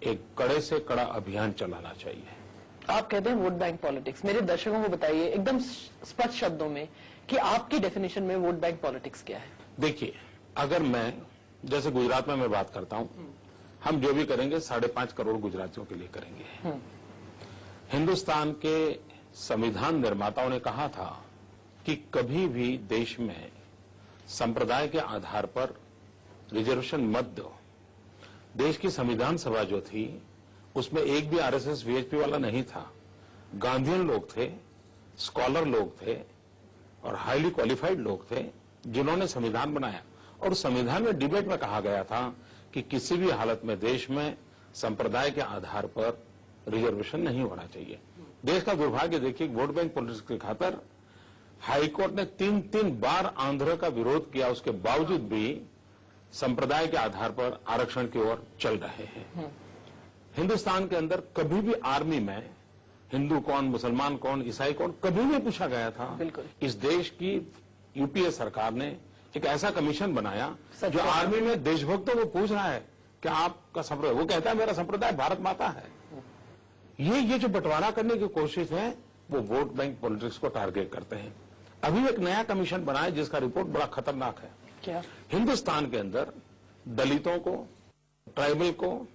एक कड़े से कड़ा अभियान चलाना चाहिए। आप कहते हैं वोट बैंक पॉलिटिक्स, मेरे दर्शकों को बताइए एकदम स्पष्ट शब्दों में कि आपकी डेफिनेशन में वोट बैंक पॉलिटिक्स क्या है? देखिए, अगर मैं जैसे गुजरात में मैं बात करता हूं, हम जो भी करेंगे 5.5 करोड़ गुजरातियों के लिए करेंगे। हिंदुस्तान के संविधान निर्माताओं ने कहा था कि कभी भी देश में संप्रदाय के आधार पर रिजर्वेशन मत दो। देश की संविधान सभा जो थी उसमें एक भी आरएसएस वीएचपी वाला नहीं था। गांधीयन लोग थे, स्कॉलर लोग थे और हाईली क्वालिफाइड लोग थे जिन्होंने संविधान बनाया। और संविधान में डिबेट में कहा गया था कि किसी भी हालत में देश में संप्रदाय के आधार पर रिजर्वेशन नहीं होना चाहिए। देश का दुर्भाग्य देखिए, वोट बैंक पॉलिटिक्स की खातर हाईकोर्ट ने 3 बार आंध्र का विरोध किया, उसके बावजूद भी संप्रदाय के आधार पर आरक्षण की ओर चल रहे हैं। हिंदुस्तान के अंदर कभी भी आर्मी में हिंदू कौन, मुसलमान कौन, ईसाई कौन कभी नहीं पूछा गया था। बिल्कुल। इस देश की यूपीए सरकार ने एक ऐसा कमीशन बनाया जो आर्मी में देशभक्तों को पूछ रहा है कि आपका संप्रदाय, वो कहता है मेरा संप्रदाय भारत माता है। ये जो बंटवारा करने की कोशिश है वो वोट बैंक पॉलिटिक्स को टारगेट करते हैं। अभी एक नया कमीशन बना है जिसका रिपोर्ट बड़ा खतरनाक है। क्या? हिंदुस्तान के अंदर दलितों को, ट्राइबल को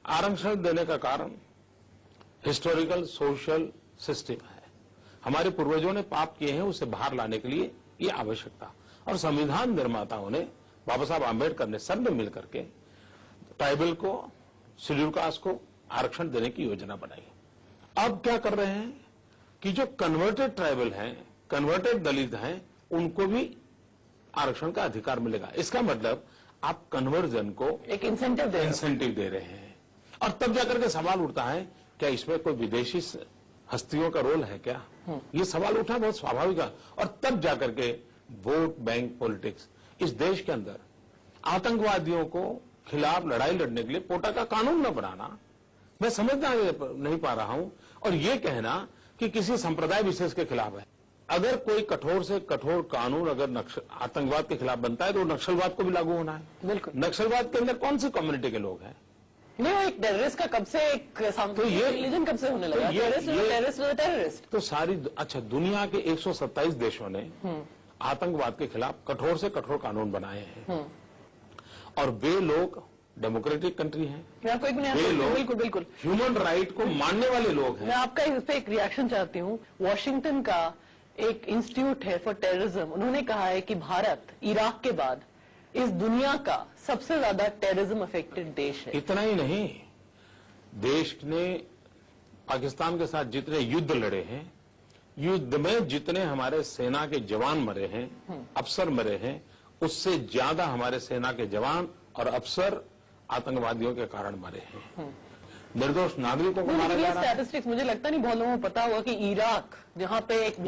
आरक्षण देने का कारण हिस्टोरिकल सोशल सिस्टम है। हमारे पूर्वजों ने पाप किए हैं, उसे बाहर लाने के लिए ये आवश्यकता, और संविधान निर्माताओं ने, बाबा साहब आम्बेडकर ने, सब ने मिलकर के ट्राइबल को, शेड्यूल कास्ट को आरक्षण देने की योजना बनाई। अब क्या कर रहे हैं कि जो कन्वर्टेड ट्राइबल हैं, कन्वर्टेड दलित हैं, उनको भी आरक्षण का अधिकार मिलेगा। इसका मतलब आप कन्वर्जन को एक इंसेंटिव दे रहे हैं। और तब जाकर के सवाल उठता है क्या इसमें कोई विदेशी हस्तियों का रोल है क्या? ये सवाल उठा बहुत स्वाभाविक है। और तब जाकर के वोट बैंक पॉलिटिक्स, इस देश के अंदर आतंकवादियों को खिलाफ लड़ाई लड़ने के लिए पोटा का कानून न बनाना, मैं समझना नहीं पा रहा हूं। और ये कहना कि किसी संप्रदाय विशेष के खिलाफ है। अगर कोई कठोर से कठोर कानून अगर आतंकवाद के खिलाफ बनता है तो नक्सलवाद को भी लागू होना है। बिल्कुल। नक्सलवाद के अंदर कौन सी कम्युनिटी के लोग हैं? नहीं, एक टेररिस्ट का कब से एक तो ये रिलीजन कब से होने लगा? टेररिस्ट तो सारी अच्छा दुनिया के 127 देशों ने आतंकवाद के खिलाफ कठोर से कठोर कानून बनाए हैं। और वे लोग डेमोक्रेटिक कंट्री हैं। मैं आपको एक बिल्कुल बिल्कुल ह्यूमन राइट को मानने वाले लोग हैं। मैं आपका इस पे एक रिएक्शन चाहती हूँ। वॉशिंगटन का एक इंस्टीट्यूट है फॉर टेररिज्म, उन्होंने कहा है कि भारत इराक के बाद इस दुनिया का सबसे ज्यादा टेररिज्म अफेक्टेड देश है। इतना ही नहीं, देश ने पाकिस्तान के साथ जितने युद्ध लड़े हैं, युद्ध में जितने हमारे सेना के जवान मरे हैं, अफसर मरे हैं, उससे ज्यादा हमारे सेना के जवान और अफसर आतंकवादियों के कारण मरे हैं। निर्दोष नागरिकों को मारा जा रहा है। स्टैटिस्टिक्स मुझे लगता नहीं बहुत लोगों को पता होगा कि इराक, जहां पे एक